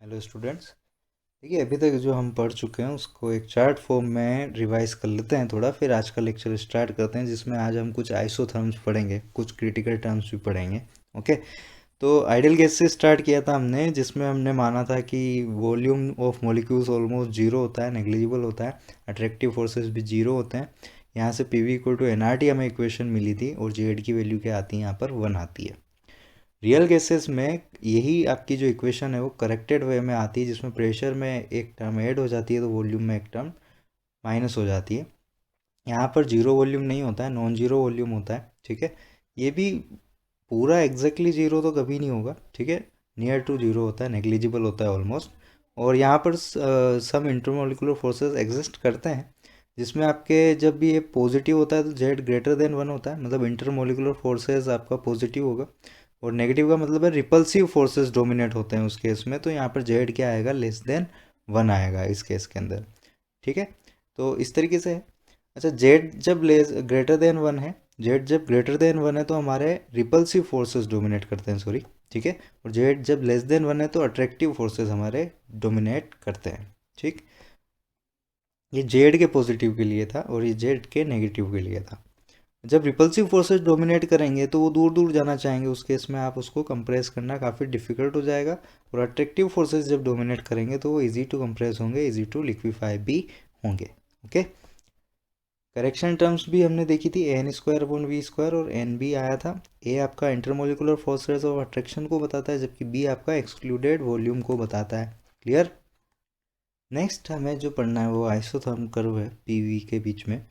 Hello students. देखिए अभी तक जो हम पढ़ चुके हैं उसको एक चार्ट फॉर्म में रिवाइज कर लेते हैं थोड़ा, फिर आज का लेक्चर स्टार्ट करते हैं जिसमें आज हम कुछ आइसोथर्म्स पढ़ेंगे, कुछ क्रिटिकल टर्म्स भी पढ़ेंगे। ओके, तो आइडियल गैस से स्टार्ट किया था हमने, जिसमें हमने माना था कि volume of molecules almost zero होता है, नेग्लिजिबल होता है, अट्रैक्टिव फोर्सेस भी जीरो होते हैं। यहाँ से P V equal to N R T हमें इक्वेशन मिली थी और जी एड की वैल्यू क्या आती है, यहाँ पर 1 आती है। रियल केसेस में यही आपकी जो इक्वेशन है वो करेक्टेड वे में आती है, जिसमें प्रेशर में एक टर्म ऐड हो जाती है तो वॉल्यूम में एक टर्म माइनस हो जाती है। यहाँ पर जीरो वॉल्यूम नहीं होता है, नॉन जीरो वॉल्यूम होता है। ठीक है, ये भी पूरा एग्जैक्टली जीरो तो कभी नहीं होगा। ठीक है, नियर टू जीरो होता है, नेग्लिजिबल होता है ऑलमोस्ट। और यहाँ पर सम इंटरमोलिकुलर फोर्सेस एग्जिस्ट करते हैं, जिसमें आपके जब भी ये पॉजिटिव होता है तो जेड ग्रेटर देन 1 होता है, मतलब इंटरमोलिकुलर फोर्सेस आपका पॉजिटिव होगा। और नेगेटिव का मतलब है रिपल्सिव फोर्सेस डोमिनेट होते हैं उस केस में, तो यहाँ पर जेड क्या आएगा, लेस देन 1 आएगा इस केस के अंदर। ठीक है, तो इस तरीके से है। अच्छा, जेड जब लेस ग्रेटर देन 1 है, जेड जब ग्रेटर देन 1 है तो हमारे रिपल्सिव फोर्सेस डोमिनेट करते हैं, सॉरी। ठीक है, और जेड जब लेस देन 1 है तो अट्रैक्टिव फोर्सेस हमारे डोमिनेट करते हैं। ठीक, ये जेड के पॉजिटिव के लिए था और ये जेड के नेगेटिव के लिए था। जब रिपल्सिव फोर्सेस डोमिनेट करेंगे तो वो दूर दूर जाना चाहेंगे, उस केस में आप उसको कंप्रेस करना काफ़ी डिफिकल्ट हो जाएगा। और अट्रैक्टिव फोर्सेस जब डोमिनेट करेंगे तो वो इजी टू कंप्रेस होंगे, इजी टू लिक्विफाई भी होंगे। ओके, करेक्शन टर्म्स भी हमने देखी थी, N square upon V square, और एन बी आया था। ए आपका इंटरमोलिकुलर फोर्सेस ऑफ अट्रैक्शन को बताता है, जबकि बी आपका एक्सक्लूडेड वॉल्यूम को बताता है। क्लियर। नेक्स्ट हमें जो पढ़ना है वो आइसोथर्म कर्व है पीवी के बीच में।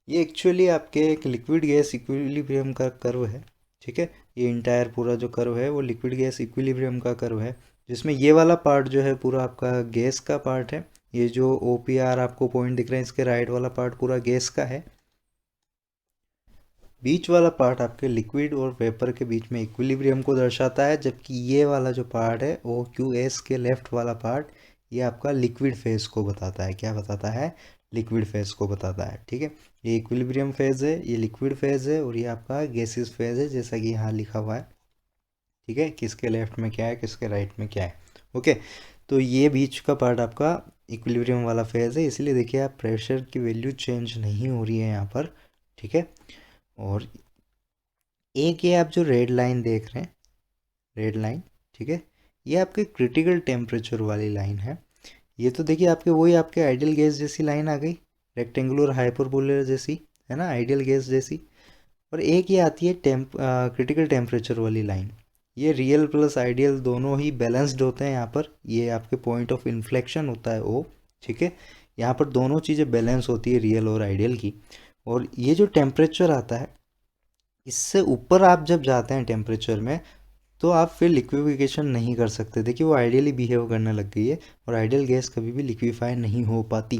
ये एक्चुअली आपके एक लिक्विड गैस इक्विलिब्रियम का कर्व है। ठीक है, ये इंटायर पूरा जो कर्व है वो लिक्विड गैस इक्विलिब्रियम का कर्व है, जिसमें ये वाला पार्ट जो है पूरा आपका गैस का पार्ट है। ये जो ओ पी आर आपको पॉइंट दिख रहे हैं, इसके राइट वाला पार्ट पूरा गैस का है। बीच वाला पार्ट आपके लिक्विड और वेपर के बीच में इक्विलिब्रियम को दर्शाता है, जबकि ये वाला जो पार्ट है ओ क्यू एस के लेफ्ट वाला पार्ट, ये आपका लिक्विड फेज को बताता है। क्या बताता है? लिक्विड फेज को बताता है। ठीक है, ये इक्विलिब्रियम फेज है, ये लिक्विड फेज है, और ये आपका गैसियस फेज है, जैसा कि यहाँ लिखा हुआ है। ठीक है, किसके लेफ्ट में क्या है, किसके राइट में क्या है। ओके, तो ये बीच का पार्ट आपका इक्विलिब्रियम वाला फेज है, इसलिए देखिए आप प्रेशर की वैल्यू चेंज नहीं हो रही है यहाँ पर। ठीक है, और एक ये आप जो रेड लाइन देख रहे हैं, रेड लाइन, ठीक है, ये आपके क्रिटिकल टेम्परेचर वाली लाइन है। ये तो देखिए आपके वही आपके आइडियल गैस जैसी लाइन आ गई, रेक्टेंगुलर हाइपरबोलर जैसी, है ना, आइडियल गैस जैसी। और एक ये आती है क्रिटिकल टेम्परेचर वाली लाइन। ये रियल प्लस आइडियल दोनों ही बैलेंस्ड होते हैं यहाँ पर, ये आपके पॉइंट ऑफ इन्फ्लेक्शन होता है ओ। ठीक है, यहाँ पर दोनों चीज़ें बैलेंस होती है, रियल और आइडियल की। और ये जो टेम्परेचर आता है, इससे ऊपर आप जब जाते हैं टेम्परेचर में, तो आप फिर लिक्विफिकेशन नहीं कर सकते। देखिए वो आइडियली बिहेव करने लग गई है, और आइडियल गैस कभी भी लिक्विफाई नहीं हो पाती।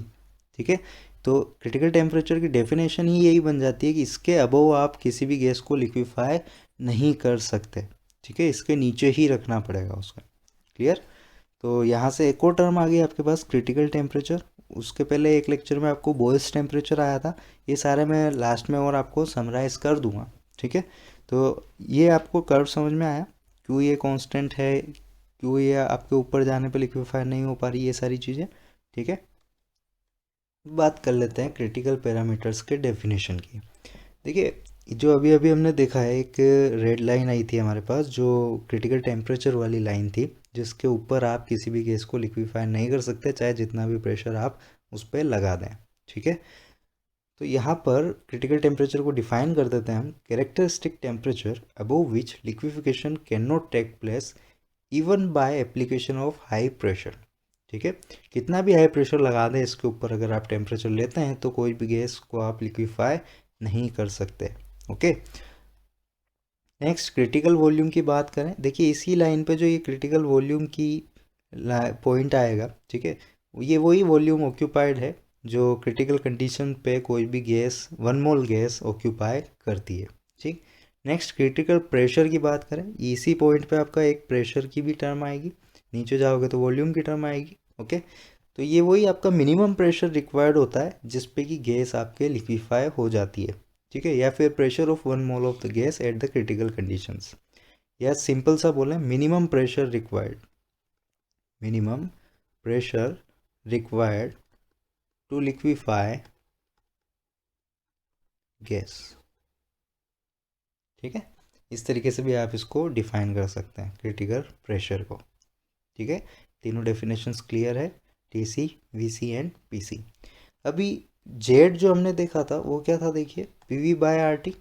ठीक है, तो क्रिटिकल टेम्परेचर की डेफिनेशन ही यही बन जाती है कि इसके अबव आप किसी भी गैस को लिक्विफाई नहीं कर सकते। ठीक है, इसके नीचे ही रखना पड़ेगा उसका। क्लियर। तो यहाँ से एक और टर्म आ गई आपके पास, क्रिटिकल टेम्परेचर। उसके पहले एक लेक्चर में आपको बॉयल्स टेम्परेचर आया था, ये सारे मैं लास्ट में और आपको समराइज़ कर दूंगा। ठीक है, तो ये आपको कर्व समझ में आया, क्यों ये कांस्टेंट है, क्यों ये आपके ऊपर जाने पर लिक्विफाई नहीं हो पा रही, ये सारी चीज़ें। ठीक है, बात कर लेते हैं क्रिटिकल पैरामीटर्स के डेफिनेशन की। देखिए जो अभी अभी हमने देखा है, एक रेड लाइन आई थी हमारे पास जो क्रिटिकल टेम्परेचर वाली लाइन थी, जिसके ऊपर आप किसी भी गैस को लिक्विफाई नहीं कर सकते, चाहे जितना भी प्रेशर आप उस पर लगा दें। ठीक है, तो यहाँ पर क्रिटिकल टेम्परेचर को डिफाइन कर देते हैं हम, characteristic temperature above which liquefaction can not take place even by application of high pressure. ठीक है, कितना भी हाई प्रेशर लगा दें इसके ऊपर, अगर आप टेम्परेचर लेते हैं तो कोई भी गैस को आप लिक्विफाई नहीं कर सकते। ओके, नेक्स्ट क्रिटिकल वॉल्यूम की बात करें। देखिए इसी लाइन पे जो ये क्रिटिकल वॉल्यूम की पॉइंट आएगा, ठीक है, ये वही वॉल्यूम ऑक्यूपाइड है जो क्रिटिकल कंडीशन पे कोई भी गैस 1 मोल गैस ऑक्यूपाई करती है। ठीक, नेक्स्ट क्रिटिकल प्रेशर की बात करें, इसी पॉइंट पे आपका एक प्रेशर की भी टर्म आएगी, नीचे जाओगे तो वॉल्यूम की टर्म आएगी। ओके, तो ये वही आपका मिनिमम प्रेशर रिक्वायर्ड होता है जिस पे कि गैस आपके लिक्विफाई हो जाती है। ठीक है, या फिर pressure of 1 mole of the gas at the critical conditions, या सिंपल सा बोलें minimum pressure required, minimum pressure required to liquefy gas. ठीक है, इस तरीके से भी आप इसको डिफाइन कर सकते हैं क्रिटिकल प्रेशर को। ठीक है, तीनों डेफिनेशंस क्लियर है, टीसी, वीसी एंड पीसी। अभी जेड जो हमने देखा था वो क्या था, देखिए पीवी बाय आरटी।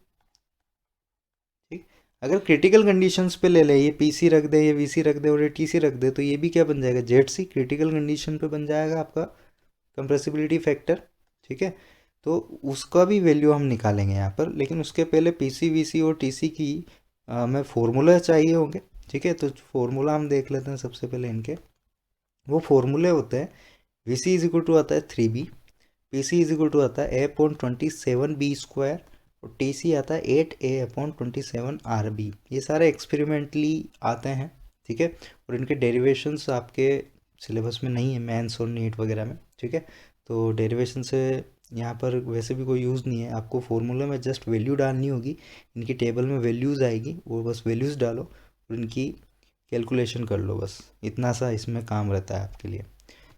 ठीक, अगर क्रिटिकल कंडीशंस पे ले ले, ये पीसी रख दे, ये वीसी रख दे और ये टीसी रख दे, तो ये भी क्या बन जाएगा, जेड सी क्रिटिकल कंडीशन पे बन जाएगा आपका कंप्रेसिबिलिटी फैक्टर। ठीक है, तो उसका भी वैल्यू हम निकालेंगे यहाँ पर, लेकिन उसके पहले पीसी वीसी और टीसी की हमें फॉर्मूला चाहिए होंगे। ठीक है, तो फॉर्मूला हम देख लेते हैं सबसे पहले इनके। वो फॉर्मूले होते हैं, V C is equal to आता है 3b, P C is equal to आता है a/27b², और टी सी आता है 8a/27 ये सारे एक्सपेरिमेंटली आते हैं। ठीक है, और इनके डेरिवेशंस आपके सिलेबस में नहीं है, मेंस और नीट वगैरह में। ठीक है, तो डेरिवेशन से यहाँ पर वैसे भी कोई यूज़ नहीं है, आपको फॉर्मूले में जस्ट वैल्यू डालनी होगी, इनकी टेबल में वैल्यूज़ आएगी, वो बस वैल्यूज़ डालो और इनकी कैलकुलेशन कर लो, बस इतना सा इसमें काम रहता है आपके लिए।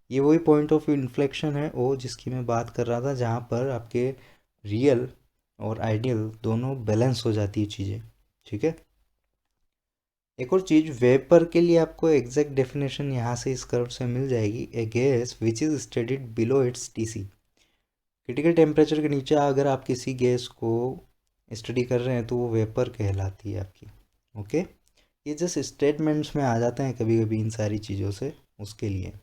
ये वही पॉइंट ऑफ इन्फ्लेक्शन है वो जिसकी मैं बात कर रहा था, जहाँ पर आपके रियल और आइडियल दोनों बैलेंस हो जाती है चीज़ें। ठीक है, एक और चीज़, वेपर के लिए आपको एग्जैक्ट डेफिनेशन यहाँ से इस कर्व से मिल जाएगी, a gas which is studied below its TC. Critical temperature के नीचे अगर आप किसी गैस को स्टडी कर रहे हैं तो वो वेपर कहलाती है आपकी। ओके, ये जस्ट स्टेटमेंट्स में आ जाते हैं कभी कभी इन सारी चीज़ों से, उसके लिए।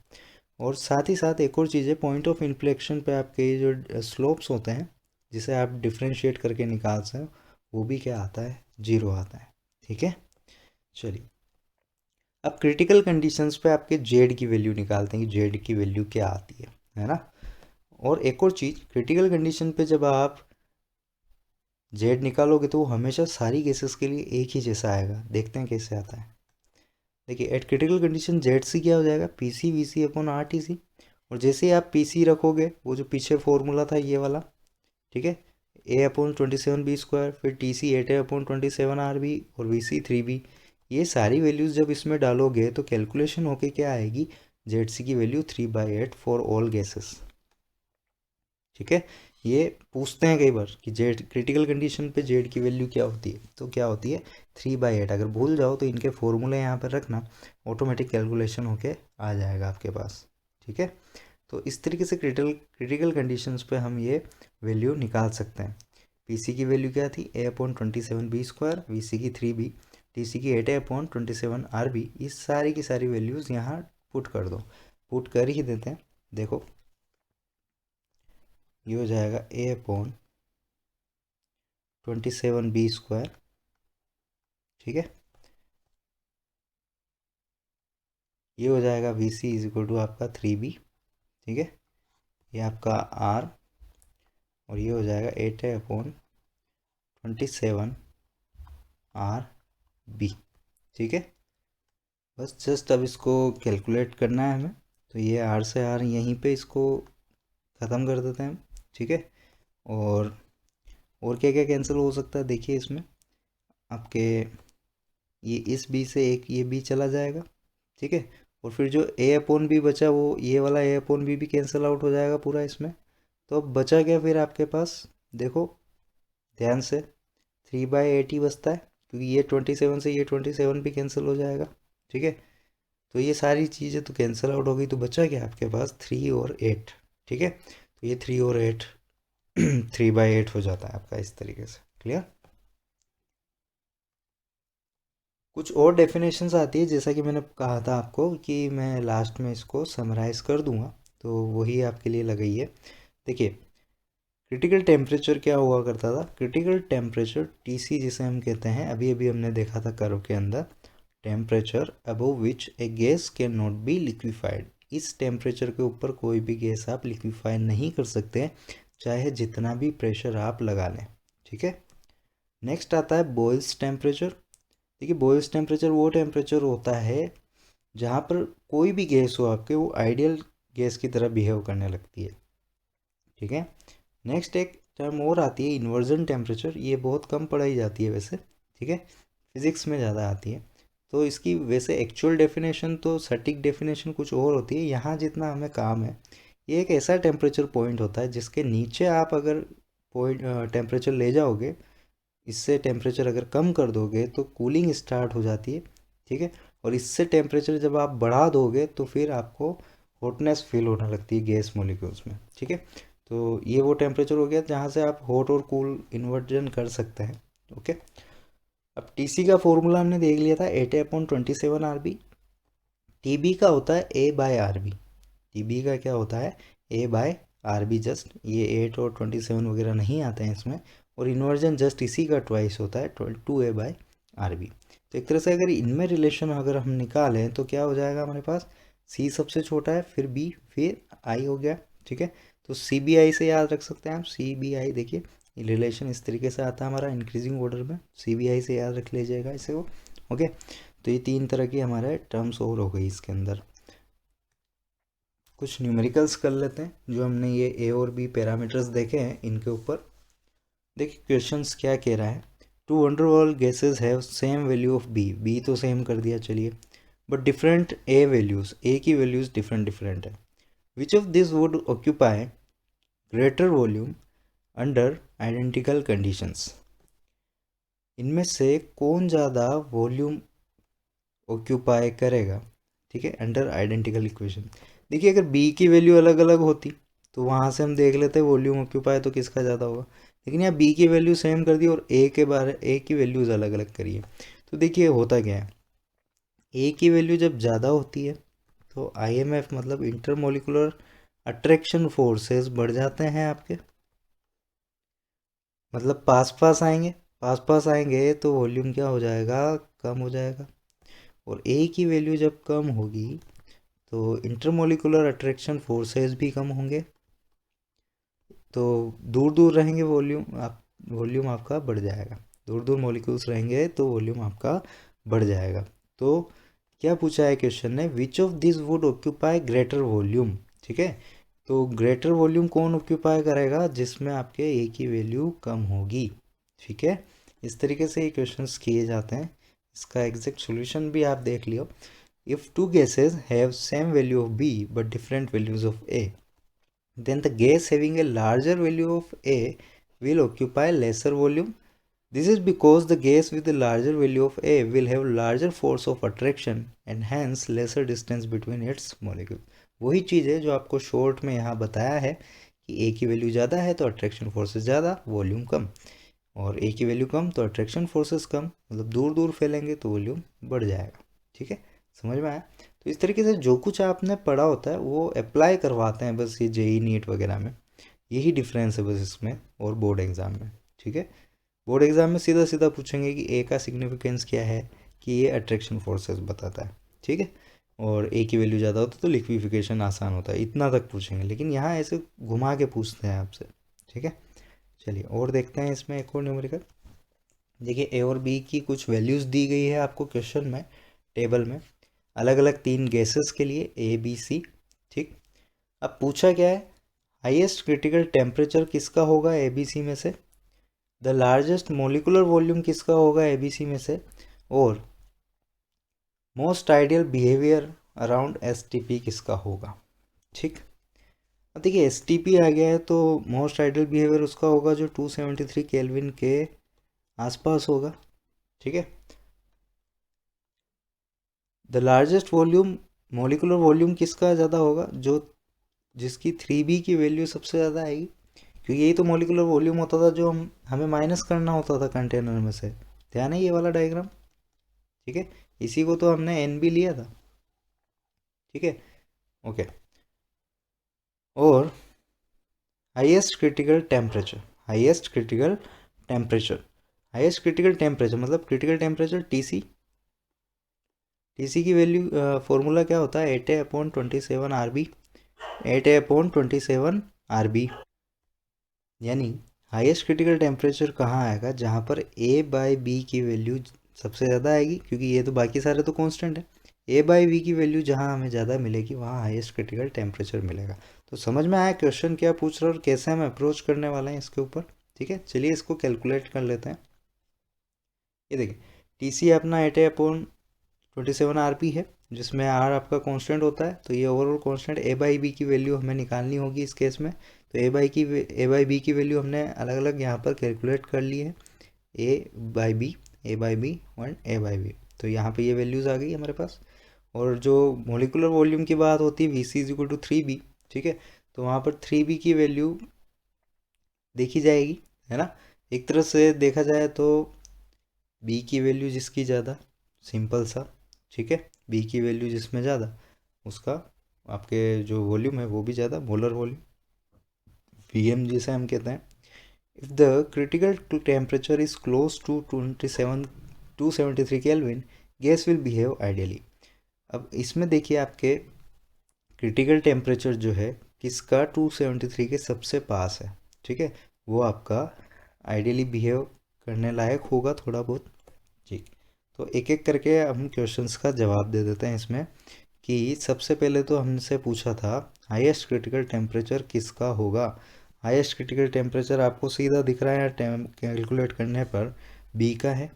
और साथ ही साथ एक और चीज़ है, पॉइंट ऑफ इन्फ्लेक्शन पे आपके ये जो स्लोप्स होते हैं जिसे आप डिफ्रेंशिएट करके निकाल सकते हैं, वो भी क्या आता है, जीरो आता है। ठीक है, चलिए अब क्रिटिकल कंडीशंस पे आपके जेड की वैल्यू निकालते हैं कि जेड की वैल्यू क्या आती है ना। और एक और चीज़, क्रिटिकल कंडीशन पे जब आप जेड निकालोगे तो वो हमेशा सारी केसेस के लिए एक ही जैसा आएगा। देखते हैं कैसे आता है। देखिए at critical condition Z C क्या हो जाएगा, P C V C upon R T C. और जैसे ही आप पी सी रखोगे, वो जो पीछे फॉर्मूला था ये वाला, ठीक है, a/27b², फिर टी सी 8a/27 और वी सी 3b, ये सारी वैल्यूज़ जब इसमें डालोगे तो कैलकुलेशन होके क्या आएगी, जेड सी की वैल्यू 3/8 फॉर ऑल गैसेस। ठीक है, ये पूछते हैं कई बार कि जेड क्रिटिकल कंडीशन पे जेड की वैल्यू क्या होती है, तो क्या होती है 3/8। अगर भूल जाओ तो इनके फॉर्मूले यहाँ पर रखना, ऑटोमेटिक कैलकुलेशन होके आ जाएगा आपके पास। ठीक है, तो इस तरीके से क्रिटिकल कंडीशंस पे हम ये वैल्यू निकाल सकते हैं। पीसी की वैल्यू क्या थी, a/27b², वीसी की 3b, टीसी की 8a/27 इस सारी की सारी वैल्यूज़ यहाँ पुट कर दो, पुट कर ही देते हैं। देखो ये हो जाएगा a/27b²। ठीक है, ये हो जाएगा V C is equal to आपका 3b। ठीक है, ये आपका r, और ये हो जाएगा 8a/27 ठीक है, बस जस्ट अब इसको कैलकुलेट करना है हमें। तो ये r से r यहीं पे इसको ख़त्म कर देते हैं हम। ठीक है, और क्या क्या कैंसिल हो सकता है, देखिए इसमें आपके ये इस b से एक ये b चला जाएगा। ठीक है, और फिर जो a/b बचा, वो ये वाला a/b भी कैंसिल आउट हो जाएगा पूरा इसमें। तो अब बचा क्या फिर आपके पास, देखो ध्यान से, 3/8 ही बचता है, क्योंकि ये 27 से ये 27 भी कैंसिल हो जाएगा। ठीक है, तो ये सारी चीज़ें तो कैंसिल आउट हो गई, तो बचा क्या आपके पास 3 और 8। ठीक है, तो ये 3 और 8 3/8 हो जाता है आपका इस तरीके से। क्लियर, कुछ और डेफिनेशंस आती है, जैसा कि मैंने कहा था आपको कि मैं लास्ट में इसको समराइज़ कर दूंगा, तो वही आपके लिए लगाई है। देखिए क्रिटिकल टेम्परेचर क्या हुआ करता था, क्रिटिकल टेम्परेचर टीसी जिसे हम कहते हैं, अभी अभी हमने देखा था कर्व के अंदर, temperature above which A gas can not be liquefied. इस टेम्परेचर के ऊपर कोई भी गैस आप लिक्विफाई नहीं कर सकते, चाहे जितना भी प्रेशर आप लगा लें। ठीक है, नेक्स्ट आता है बॉयल्स टेम्परेचर। देखिए बॉयल्स टेम्परेचर वो टेम्परेचर होता है जहाँ पर कोई भी गैस हो आपके, वो आइडियल गैस की तरह बिहेव करने लगती है। ठीक है, नेक्स्ट एक टर्म और आती है इन्वर्जन टेम्परेचर, ये बहुत कम पढ़ाई जाती है वैसे। ठीक है, फिज़िक्स में ज़्यादा आती है। तो इसकी वैसे एक्चुअल डेफिनेशन तो सटीक डेफिनेशन कुछ और होती है, यहाँ जितना हमें काम है ये एक ऐसा टेम्परेचर पॉइंट होता है जिसके नीचे आप अगर पॉइंट टेम्परेचर ले जाओगे, इससे टेम्परेचर अगर कम कर दोगे तो कूलिंग स्टार्ट हो जाती है, ठीक है। और इससे टेम्परेचर जब आप बढ़ा दोगे तो फिर आपको हॉटनेस फील होने लगती है गैस मॉलिक्यूल्स में, ठीक है। तो ये वो टेम्परेचर हो गया जहाँ से आप हॉट और कूल इन्वर्जन कर सकते हैं, ओके। अब टीसी का फॉर्मूला हमने देख लिया था 8/27 RB। टीबी का होता है A/RB। टीबी का क्या होता है A/RB, जस्ट ये 8 और 27 वगैरह नहीं आते हैं इसमें, और इन्वर्जन जस्ट इसी का ट्वाइस होता है 2A/RB। तो एक तरह से अगर इनमें रिलेशन अगर हम निकालें तो क्या हो जाएगा हमारे पास, सी सबसे छोटा है, फिर बी, फिर आई हो गया, ठीक है। तो सी बी आई से याद रख सकते हैं आप, सी बी आई देखिए रिलेशन इस तरीके से आता है हमारा इंक्रीजिंग ऑर्डर में, सी बी आई से याद रख लीजिएगा इसे वो, ओके। तो ये 3 तरह की हमारे टर्म्स और हो गई इसके अंदर। कुछ न्यूमेरिकल्स कर लेते हैं जो हमने ये ए और बी पैरामीटर्स देखे हैं इनके ऊपर। देखिए क्वेश्चंस क्या कह रहा है, 2 van der Waal gases have same value of B, B तो सेम कर दिया चलिए, but different A values, A की वैल्यूज डिफरेंट डिफरेंट है। Which of this would occupy greater volume under identical conditions, इनमें से कौन ज़्यादा वॉल्यूम ऑक्यूपाई करेगा, ठीक है, अंडर आइडेंटिकल इक्वेशन। देखिए अगर बी की वैल्यू अलग अलग होती तो वहाँ से हम देख लेते वॉल्यूम ऑक्यूपाई तो किसका ज़्यादा होगा, लेकिन यहाँ बी की वैल्यू सेम कर दी और ए की वैल्यूज़ अलग अलग करी है। तो देखिए होता क्या है, ए की वैल्यू जब ज़्यादा होती है तो IMF मतलब इंटरमोलिकुलर अट्रैक्शन फोर्सेस बढ़ जाते हैं आपके, मतलब पास पास आएंगे तो वॉल्यूम क्या हो जाएगा, कम हो जाएगा। और ए की वैल्यू जब कम होगी तो इंटरमोलिकुलर अट्रैक्शन फोर्सेस भी कम होंगे, तो दूर दूर रहेंगे वॉल्यूम आपका बढ़ जाएगा, दूर दूर मॉलिक्यूल्स रहेंगे तो वॉल्यूम आपका बढ़ जाएगा। तो क्या पूछा है क्वेश्चन ने, विच of this would occupy greater volume, ठीक है। तो ग्रेटर वॉल्यूम कौन ऑक्यूपाई करेगा, जिसमें आपके ए की वैल्यू कम होगी, ठीक है। इस तरीके से ये क्वेश्चंस किए जाते हैं। इसका एग्जैक्ट सॉल्यूशन भी आप देख लियो। If two gases have same value of B but different values of A, then the gas having a larger value of A will occupy lesser volume. This is because the gas with the larger value of A will have larger force of attraction and hence lesser distance between its molecules. वही चीज़ है जो आपको short में यहाँ बताया है कि A की वैल्यू ज़्यादा है तो अट्रैक्शन फोर्सेस ज़्यादा, वॉल्यूम कम, और A की वैल्यू कम तो अट्रैक्शन फोर्सेस कम, मतलब दूर दूर फैलेंगे तो वॉल्यूम बढ़ जाएगा, ठीक है। समझ में आया। तो इस तरीके से जो कुछ आपने पढ़ा होता है वो अप्लाई करवाते हैं बस ये जेई नीट वगैरह में, यही डिफरेंस है बस इसमें और बोर्ड एग्ज़ाम में, ठीक है। बोर्ड एग्ज़ाम में सीधा सीधा पूछेंगे कि ए का सिग्निफिकेंस क्या है, कि ये अट्रैक्शन फोर्सेस बताता है, ठीक है। और ए की वैल्यू ज़्यादा होती है तो लिक्विफिकेशन आसान होता है, इतना तक पूछेंगे, लेकिन यहाँ ऐसे घुमा के पूछते हैं आपसे, ठीक है। चलिए और देखते हैं इसमें एक और न्यूमेरिकल। देखिए ए और बी की कुछ वैल्यूज़ दी गई है आपको क्वेश्चन में, टेबल में, अलग अलग 3 गैसेस के लिए ए बी सी, ठीक। अब पूछा क्या है, हाईएस्ट क्रिटिकल टेम्परेचर किसका होगा ए बी सी में से, द लार्जेस्ट मोलिकुलर वॉल्यूम किसका होगा ए बी सी में से, और most ideal behaviour around S T P किसका होगा, ठीक। अब देखिए एस टी पी आ गया है तो मोस्ट आइडियल बिहेवियर उसका होगा जो 273 केल्विन के आसपास होगा, ठीक है। The largest volume molecular volume किसका ज़्यादा होगा, जो जिसकी 3B की वैल्यू सबसे ज़्यादा आएगी, क्योंकि यही तो मोलिकुलर वॉल्यूम होता था जो हमें माइनस करना होता था कंटेनर में से, ध्यान है ये वाला डायग्राम, ठीक है। इसी को तो हमने एन बी लिया था, ठीक है, ओके। और highest critical temperature, highest critical temperature, highest critical temperature मतलब क्रिटिकल टेम्परेचर टीसी, टीसी की वैल्यू फॉर्मूला क्या होता है 8A/27 RB, 8A/27 RB, यानी हाईएस्ट क्रिटिकल टेम्परेचर कहाँ आएगा, जहाँ पर A/B की वैल्यू सबसे ज़्यादा आएगी, क्योंकि ये तो बाकी सारे तो कांस्टेंट है, A/B की वैल्यू जहाँ हमें ज़्यादा मिलेगी वहाँ हाईएस्ट क्रिटिकल टेम्परेचर मिलेगा। तो समझ में आया क्वेश्चन क्या पूछ रहा है और कैसे हम अप्रोच करने वाले हैं इसके ऊपर, ठीक है। चलिए इसको कैलकुलेट कर लेते हैं। ये देखिए टी सी अपना 8A/27 27 RP है, जिसमें R आपका कांस्टेंट होता है। तो ये overall constant A by B की वैल्यू हमें निकालनी होगी इस केस में। तो A बाई बी की वैल्यू हमने अलग अलग यहाँ पर कैलकुलेट कर ली है, A by B and A by B. तो यहाँ पे ये वैल्यूज़ आ गई हमारे पास। और जो मोलिकुलर वॉल्यूम की बात होती है VC is equal to 3B, ठीक है। तो वहाँ पर 3B की वैल्यू देखी जाएगी, है ना। एक तरह से देखा जाए तो B की वैल्यू जिसकी ज़्यादा, सिंपल सा, ठीक है। B की वैल्यू जिसमें ज़्यादा, उसका आपके जो वॉल्यूम है वो भी ज़्यादा, मोलर वॉल्यूम, VM जिसे हम कहते हैं। If the critical temperature is close to 273 kelvin, gas will behave ideally. अब इसमें देखिए आपके क्रिटिकल टेम्परेचर जो है किसका 273 के सबसे पास है, ठीक है, वो आपका आइडियली बिहेव करने लायक होगा थोड़ा बहुत, ठीक। तो एक एक करके हम क्वेश्चंस का जवाब दे देते हैं इसमें। कि सबसे पहले तो हमसे पूछा था हाईएस्ट क्रिटिकल टेम्परेचर किसका होगा। हाईएस्ट क्रिटिकल टेम्परेचर आपको सीधा दिख रहा है कैलकुलेट करने पर, बी का है,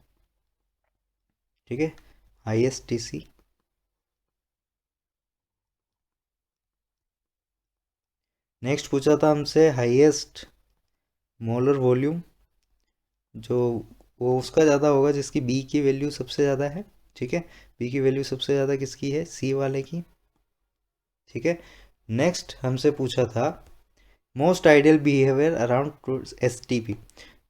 ठीक है, हाईएस्ट TC। नेक्स्ट पूछा था हमसे हाईएस्ट मोलर वॉल्यूम, जो वो उसका ज़्यादा होगा जिसकी बी की वैल्यू सबसे ज़्यादा है, ठीक है। बी की वैल्यू सबसे ज़्यादा किसकी है, सी वाले की, ठीक है। नेक्स्ट हमसे पूछा था most ideal behaviour around STP।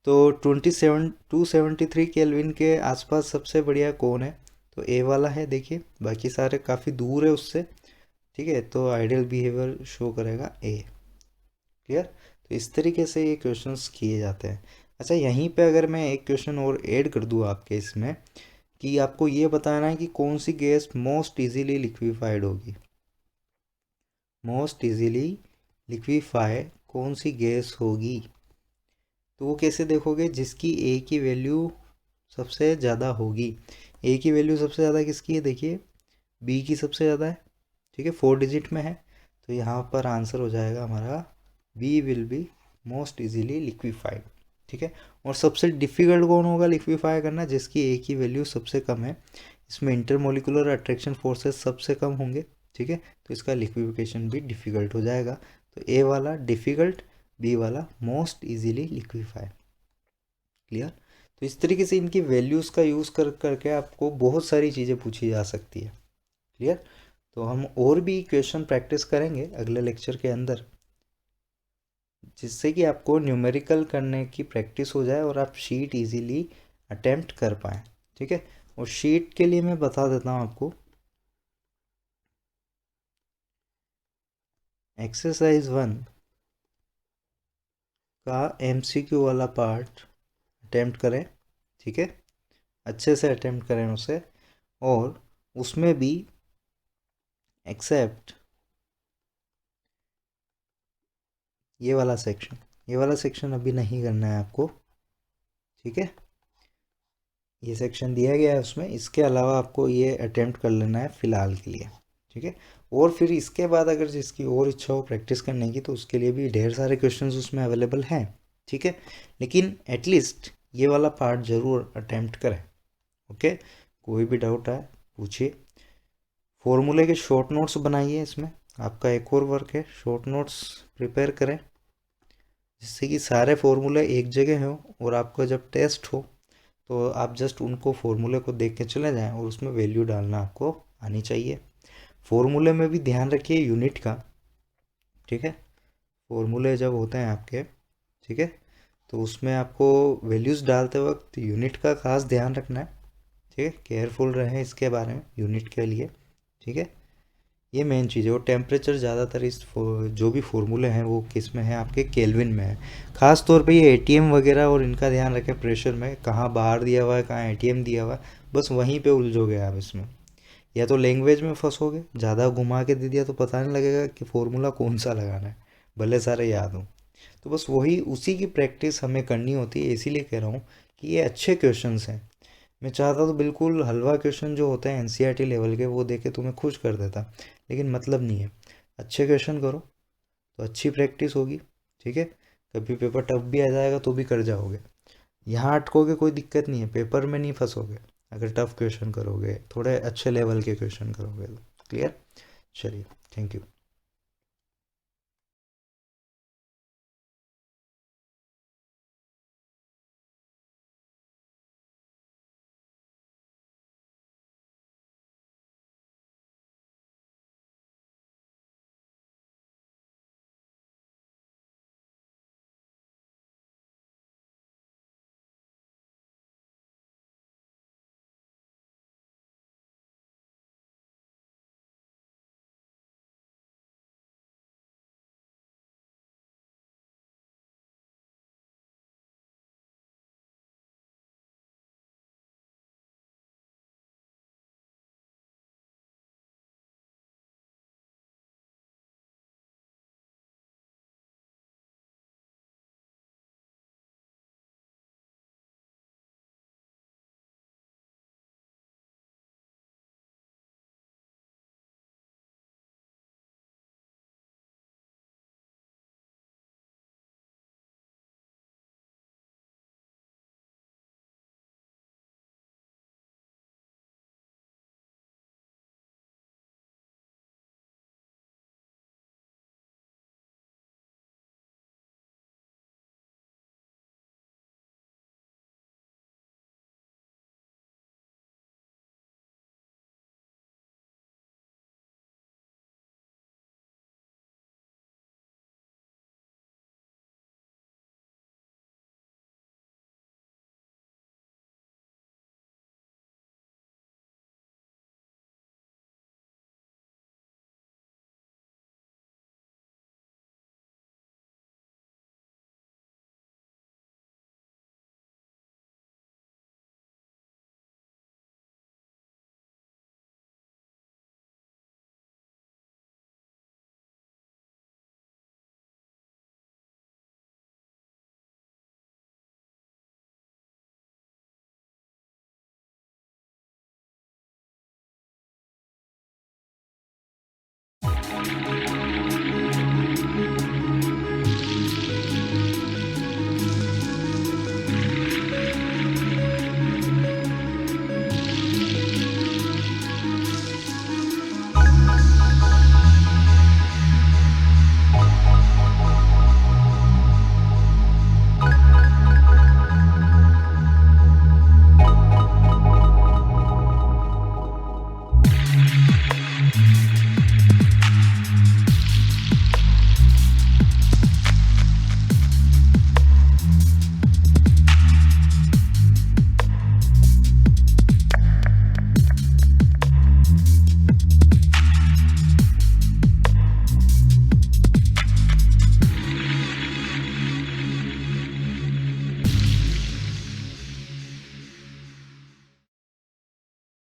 तो 273 केल्विन के आसपास सबसे बढ़िया कौन है, तो ए वाला है, देखिए बाकी सारे काफ़ी दूर है उससे, ठीक है। तो आइडियल बिहेवियर शो करेगा ए, क्लियर। तो इस तरीके से ये क्वेश्चंस किए जाते हैं। अच्छा, यहीं पे अगर मैं एक क्वेश्चन और ऐड कर दूँ आपके इसमें, कि आपको ये बताना है कि कौन सी गैस मोस्ट इजीली लिक्विफाइड होगी। मोस्ट इजीली लिक्विफाई कौन सी गैस होगी, तो वो कैसे देखोगे, जिसकी ए की वैल्यू सबसे ज़्यादा होगी। ए की वैल्यू सबसे ज़्यादा किसकी है, देखिए बी की सबसे ज़्यादा है, ठीक है, 4 डिजिट में है। तो यहाँ पर आंसर हो जाएगा हमारा B will be most easily liquefied, ठीक है। और सबसे डिफ़िकल्ट कौन होगा लिक्विफाई करना, जिसकी ए की वैल्यू सबसे कम है। इसमें इंटरमोलिकुलर अट्रैक्शन फोर्सेस सबसे कम होंगे, ठीक है। तो इसका लिक्विफिकेशन भी डिफ़िकल्ट हो जाएगा। तो ए वाला डिफ़िकल्ट, बी वाला मोस्ट इजीली लिक्विफाई, क्लियर। तो इस तरीके से इनकी वैल्यूज़ का यूज़ कर करके आपको बहुत सारी चीज़ें पूछी जा सकती है, क्लियर। तो हम और भी क्वेश्चन प्रैक्टिस करेंगे अगले लेक्चर के अंदर, जिससे कि आपको न्यूमेरिकल करने की प्रैक्टिस हो जाए और आप शीट इजीली अटेम्प्ट कर पाएँ, ठीक है। और शीट के लिए मैं बता देता हूँ आपको, एक्सरसाइज 1 का MCQ वाला पार्ट अटेम्प्ट करें, ठीक है, अच्छे से अटेम्प्ट करें उसे। और उसमें भी एक्सेप्ट ये वाला सेक्शन अभी नहीं करना है आपको, ठीक है। ये सेक्शन दिया गया है उसमें, इसके अलावा आपको ये अटेम्प्ट कर लेना है फ़िलहाल के लिए, ठीक है। और फिर इसके बाद अगर जिसकी और इच्छा हो प्रैक्टिस करने की, तो उसके लिए भी ढेर सारे क्वेश्चंस उसमें अवेलेबल हैं, ठीक है। लेकिन एटलीस्ट ये वाला पार्ट ज़रूर अटेम्प्ट करें, ओके। कोई भी डाउट आए पूछिए। फॉर्मूले के शॉर्ट नोट्स बनाइए, इसमें आपका एक और वर्क है, शॉर्ट नोट्स प्रिपेयर करें, जिससे कि सारे फॉर्मूले एक जगह हो और आपका जब टेस्ट हो तो आप जस्ट उनको फॉर्मूले को देख के चले जाएं और उसमें वैल्यू डालना आपको आनी चाहिए। फॉर्मूले में भी ध्यान रखिए यूनिट का, ठीक है। फॉर्मूले जब होते हैं आपके, ठीक है, तो उसमें आपको वैल्यूज़ डालते वक्त यूनिट का खास ध्यान रखना है, ठीक है। केयरफुल रहें इसके बारे में यूनिट के लिए, ठीक है। ये मेन चीज़ है। और टेम्परेचर ज़्यादातर इस जो भी फार्मूले हैं वो किस में है, आपके केल्विन में है। ख़ास तौर पे ये ATM वगैरह और इनका ध्यान रखें, प्रेशर में कहाँ बार दिया हुआ है, कहाँ ATM दिया हुआ है, बस वहीं पे उलझोगे आप इसमें। या तो लैंग्वेज में फंसोगे, ज़्यादा घुमा के दे दिया तो पता नहीं लगेगा कि फार्मूला कौन सा लगाना है, भले सारे याद हों। तो बस वही उसी की प्रैक्टिस हमें करनी होती है, इसीलिए कह रहा हूँ कि ये अच्छे क्वेश्चंस हैं। मैं चाहता तो बिल्कुल हलवा क्वेश्चन जो होते हैं NCERT लेवल के वो देके तुम्हें खुश कर देता, लेकिन मतलब नहीं है। अच्छे क्वेश्चन करो तो अच्छी प्रैक्टिस होगी, ठीक है। कभी पेपर टफ भी आ जाएगा तो भी कर जाओगे, यहाँ अटकोगे कोई दिक्कत नहीं है, पेपर में नहीं फंसोगे। अगर टफ क्वेश्चन करोगे, थोड़े अच्छे लेवल के क्वेश्चन करोगे तो। क्लियर? चलिए, थैंक यू।